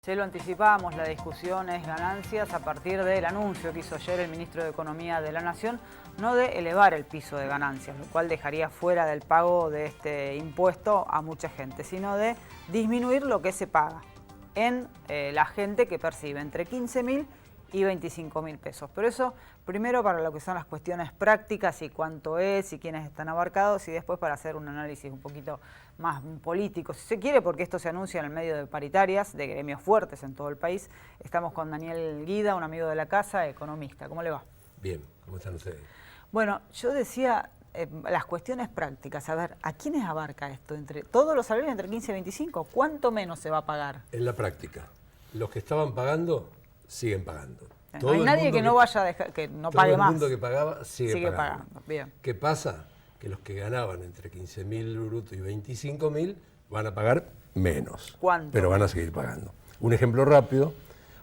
Se lo anticipábamos, la discusión es ganancias a partir del anuncio que hizo ayer el ministro de Economía de la Nación, no de elevar el piso de ganancias, lo cual dejaría fuera del pago de este impuesto a mucha gente, sino de disminuir lo que se paga en la gente que percibe entre 15.000 y 25.000 pesos. Pero eso, primero para lo que son las cuestiones prácticas y cuánto es y quiénes están abarcados, y después para hacer un análisis un poquito más político, si se quiere, porque esto se anuncia en el medio de paritarias, de gremios fuertes en todo el país. Estamos con Daniel Guida, un amigo de la casa, economista. ¿Cómo le va? Bien, ¿cómo están ustedes? Bueno, yo decía las cuestiones prácticas. A ver, ¿a quiénes abarca esto? Entre todos los salarios entre 15 y 25, ¿cuánto menos se va a pagar? En la práctica, los que estaban pagando siguen pagando. No hay nadie que no vaya a dejar, que no pague más. Todo el mundo que pagaba sigue pagando. Bien. ¿Qué pasa? Que los que ganaban entre 15.000 brutos y 25.000 van a pagar menos. ¿Cuánto? Pero van a seguir pagando. Un ejemplo rápido,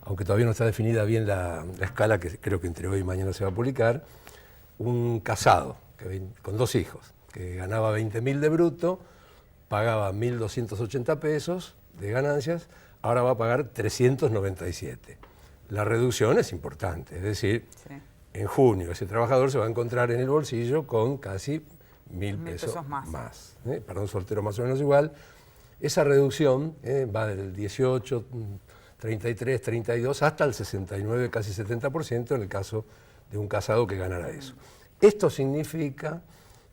aunque todavía no está definida bien la escala, que creo que entre hoy y mañana se va a publicar, un casado con 2 hijos, que ganaba 20.000 de bruto, pagaba 1.280 pesos de ganancias, ahora va a pagar 397. La reducción es importante, es decir, sí, en junio ese trabajador se va a encontrar en el bolsillo con casi 1.000 pesos más. Para un soltero más o menos igual. Esa reducción va del 18, 33, 32 hasta el 69, casi 70% en el caso de un casado que ganara eso. Esto significa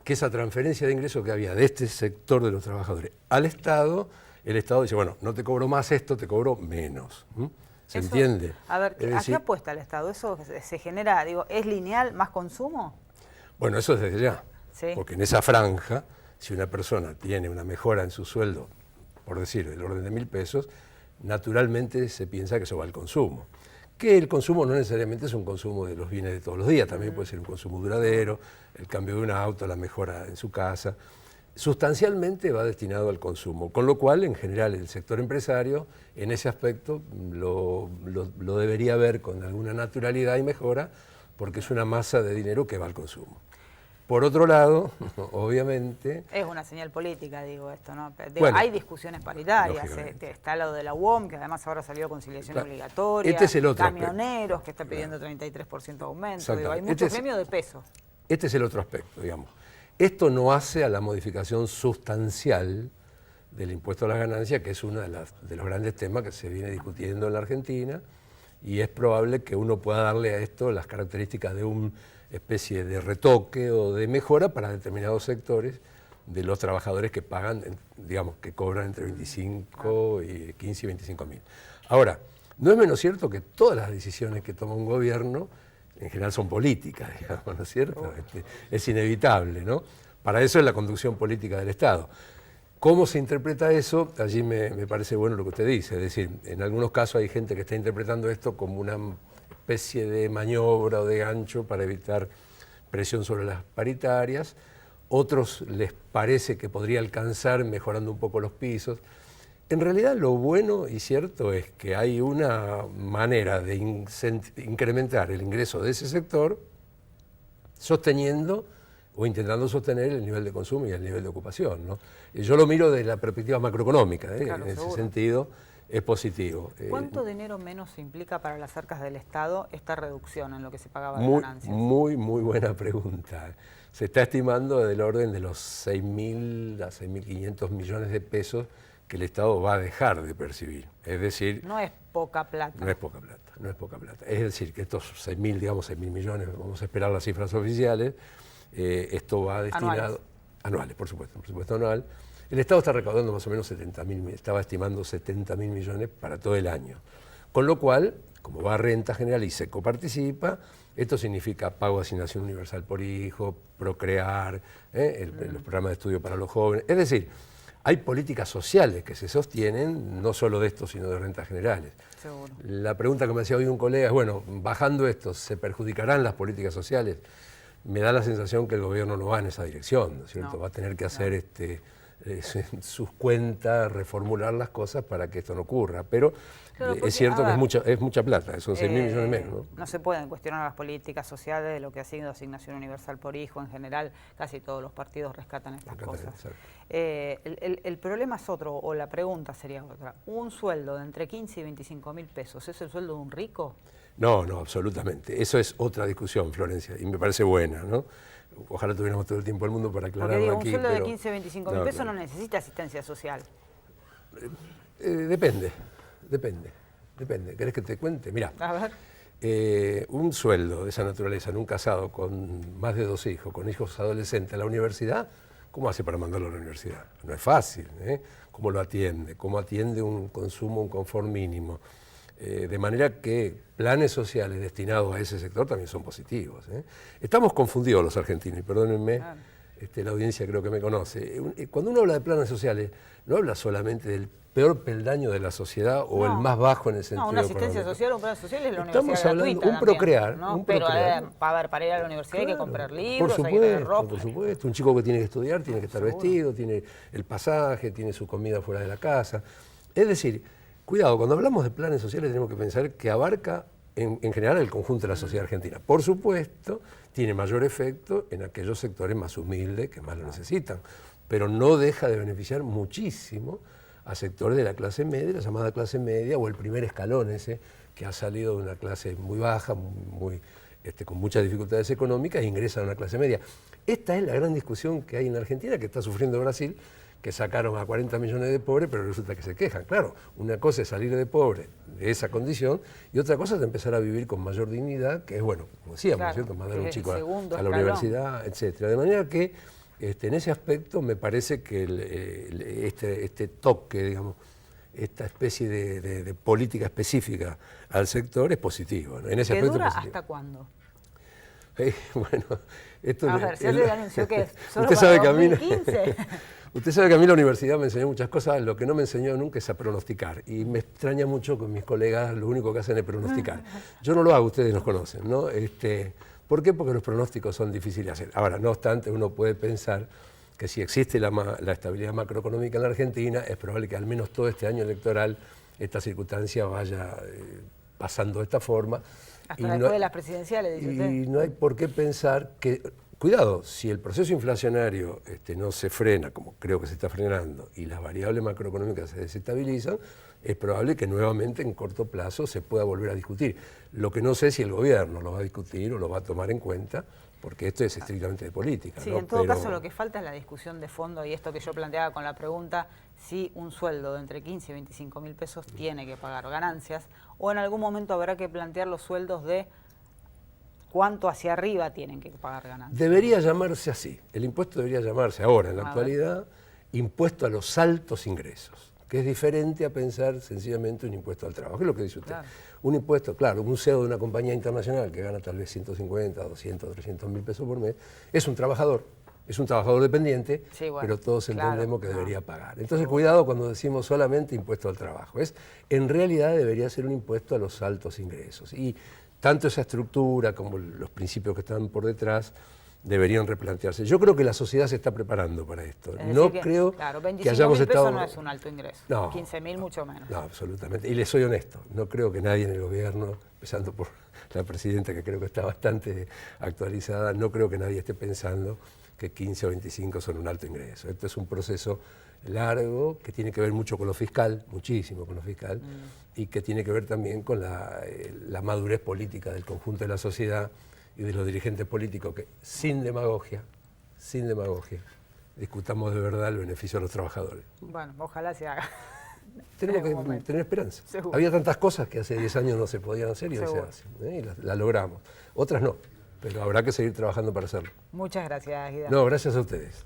que esa transferencia de ingresos que había de este sector de los trabajadores al Estado, el Estado dice, bueno, no te cobro más esto, te cobro menos. ¿Se entiende? A ver, ¿a qué apuesta el Estado? ¿Eso se genera, digo, es lineal, más consumo? Bueno, eso es desde ya. ¿Sí? Porque en esa franja, si una persona tiene una mejora en su sueldo, por decir, del orden de 1.000 pesos, naturalmente se piensa que eso va al consumo. Que el consumo no necesariamente es un consumo de los bienes de todos los días, también puede ser un consumo duradero, el cambio de un auto, la mejora en su casa. Sustancialmente va destinado al consumo, con lo cual, en general, el sector empresario, en ese aspecto, lo debería ver con alguna naturalidad y mejora, porque es una masa de dinero que va al consumo. Por otro lado, obviamente... Es una señal política, digo, esto, ¿no? Digo, bueno, hay discusiones paritarias, está lo de la UOM, que además ahora salió conciliación obligatoria, este es el otro camioneros, que está pidiendo 33% de aumento, digo, hay mucho premio de peso. Este es el otro aspecto, digamos. Esto no hace a la modificación sustancial del impuesto a las ganancias, que es uno de los grandes temas que se viene discutiendo en la Argentina, y es probable que uno pueda darle a esto las características de una especie de retoque o de mejora para determinados sectores de los trabajadores que pagan, digamos, que cobran entre 25 y 15 y 25.000. Ahora, no es menos cierto que todas las decisiones que toma un gobierno en general son políticas, digamos, ¿no es cierto? Es inevitable, ¿no? Para eso es la conducción política del Estado. ¿Cómo se interpreta eso? Allí me parece bueno lo que usted dice, es decir, en algunos casos hay gente que está interpretando esto como una especie de maniobra o de gancho para evitar presión sobre las paritarias, otros les parece que podría alcanzar mejorando un poco los pisos. En realidad lo bueno y cierto es que hay una manera de incrementar el ingreso de ese sector sosteniendo o intentando sostener el nivel de consumo y el nivel de ocupación, ¿no? Yo lo miro desde la perspectiva macroeconómica, Claro, en seguro. ese sentido es positivo. ¿Cuánto dinero menos implica para las arcas del Estado esta reducción en lo que se pagaba de Muy, ganancias? muy buena pregunta. Se está estimando del orden de los 6.000 a 6.500 millones de pesos que el Estado va a dejar de percibir. Es decir... No es poca plata. No es poca plata, no es poca plata. Es decir, que estos 6.000, digamos 6.000 millones, vamos a esperar las cifras oficiales, esto va destinado... Anuales, por supuesto anual. El Estado está recaudando más o menos 70.000, estaba estimando 70.000 millones para todo el año. Con lo cual, como va a renta general y se coparticipa, esto significa pago de asignación universal por hijo, procrear, los programas de estudio para los jóvenes. Es decir, hay políticas sociales que se sostienen, no solo de esto, sino de rentas generales. Seguro. La pregunta que me hacía hoy un colega es, bueno, bajando esto, ¿se perjudicarán las políticas sociales? Me da la sensación que el gobierno no va en esa dirección, ¿no es cierto? No, va a tener que hacer en sus cuentas reformular las cosas para que esto no ocurra. Pero claro, porque, es cierto que es mucha plata, son 6.000 millones menos, ¿no? No se pueden cuestionar las políticas sociales de lo que ha sido asignación universal por hijo. En general, casi todos los partidos rescatan estas cosas. El problema es otro, o la pregunta sería otra. ¿Un sueldo de entre 15 y 25 mil pesos es el sueldo de un rico? No, no, absolutamente. Eso es otra discusión, Florencia, y me parece buena, ¿no? Ojalá tuviéramos todo el tiempo del mundo para aclararlo aquí. Porque digo, un sueldo de 15 o 25 mil pesos no necesita asistencia social. Depende. ¿Querés que te cuente? Mirá, un sueldo de esa naturaleza en un casado con más de 2 hijos, con hijos adolescentes a la universidad, ¿cómo hace para mandarlo a la universidad? No es fácil, ¿eh? ¿Cómo lo atiende? ¿Cómo atiende un consumo, un confort mínimo? De manera que planes sociales destinados a ese sector también son positivos, ¿eh? Estamos confundidos los argentinos, y perdónenme, la audiencia creo que me conoce. Cuando uno habla de planes sociales, no habla solamente del peor peldaño de la sociedad o el más bajo en el sentido una asistencia económico. social, un plan social es la Estamos universidad hablando gratuita un procrear, ¿no? un Pero procrear. para ir a la universidad hay que comprar libros, por hay que tener ropa. por supuesto. Un chico que tiene que estudiar tiene que estar vestido, tiene el pasaje, tiene su comida fuera de la casa. Es decir, cuidado, cuando hablamos de planes sociales tenemos que pensar que abarca en general el conjunto de la sociedad argentina. Por supuesto, tiene mayor efecto en aquellos sectores más humildes que más lo necesitan, pero no deja de beneficiar muchísimo a sectores de la clase media, la llamada clase media, o el primer escalón ese, que ha salido de una clase muy baja, con muchas dificultades económicas, e ingresa a una clase media. Esta es la gran discusión que hay en Argentina, que está sufriendo Brasil, que sacaron a 40 millones de pobres, pero resulta que se quejan. Claro, una cosa es salir de pobre, de esa condición, y otra cosa es empezar a vivir con mayor dignidad, que es, bueno, como decíamos, ¿cierto? Mandar a un chico a la universidad, etcétera. De manera que en ese aspecto me parece que este toque, digamos, esta especie de política específica al sector es positivo, ¿no? En ese aspecto dura es positivo. ¿Hasta cuándo? Bueno, esto a ver, se le anunció que es solo usted para sabe 2015. Usted sabe que a mí la universidad me enseñó muchas cosas, lo que no me enseñó nunca es a pronosticar. Y me extraña mucho que mis colegas lo único que hacen es pronosticar. Yo no lo hago, ustedes nos conocen, ¿no? ¿Por qué? Porque los pronósticos son difíciles de hacer. Ahora, no obstante, uno puede pensar que si existe la estabilidad macroeconómica en la Argentina, es probable que al menos todo este año electoral esta circunstancia vaya pasando de esta forma. Hasta después de las presidenciales, dice usted. Y no hay por qué pensar que, cuidado, si el proceso inflacionario no se frena, como creo que se está frenando, y las variables macroeconómicas se desestabilizan, es probable que nuevamente en corto plazo se pueda volver a discutir. Lo que no sé si el gobierno lo va a discutir o lo va a tomar en cuenta, porque esto es estrictamente de política. Sí, ¿no? en todo caso lo que falta es la discusión de fondo, y esto que yo planteaba con la pregunta, si un sueldo de entre 15 y 25 mil pesos tiene que pagar ganancias, o en algún momento habrá que plantear los sueldos de cuánto hacia arriba tienen que pagar ganancias. Debería llamarse así, el impuesto debería llamarse ahora, en la actualidad, impuesto a los altos ingresos, que es diferente a pensar sencillamente un impuesto al trabajo, que es lo que dice usted. Claro. Un impuesto, claro, un CEO de una compañía internacional que gana tal vez 150, 200, 300 mil pesos por mes, es un trabajador dependiente, sí, bueno, pero todos entendemos que debería pagar. Entonces, cuidado cuando decimos solamente impuesto al trabajo. En realidad debería ser un impuesto a los altos ingresos. Y tanto esa estructura como los principios que están por detrás deberían replantearse. Yo creo que la sociedad se está preparando para esto. No creo que hayamos estado... no es un alto ingreso, no, 15.000 mucho menos. No, absolutamente. Y le soy honesto, no creo que nadie en el gobierno, empezando por la presidenta, que creo que está bastante actualizada, no creo que nadie esté pensando que 15 o 25 son un alto ingreso. Esto es un proceso largo que tiene que ver mucho con lo fiscal, muchísimo con lo fiscal, y que tiene que ver también con la madurez política del conjunto de la sociedad y de los dirigentes políticos que, sin demagogia, discutamos de verdad el beneficio a los trabajadores. Bueno, ojalá se haga. Tenemos que tener esperanza. Seguro. Había tantas cosas que hace 10 años no se podían hacer y hoy se hacen, y las logramos. Otras no, pero habrá que seguir trabajando para hacerlo. Muchas gracias, Guido. No, gracias a ustedes.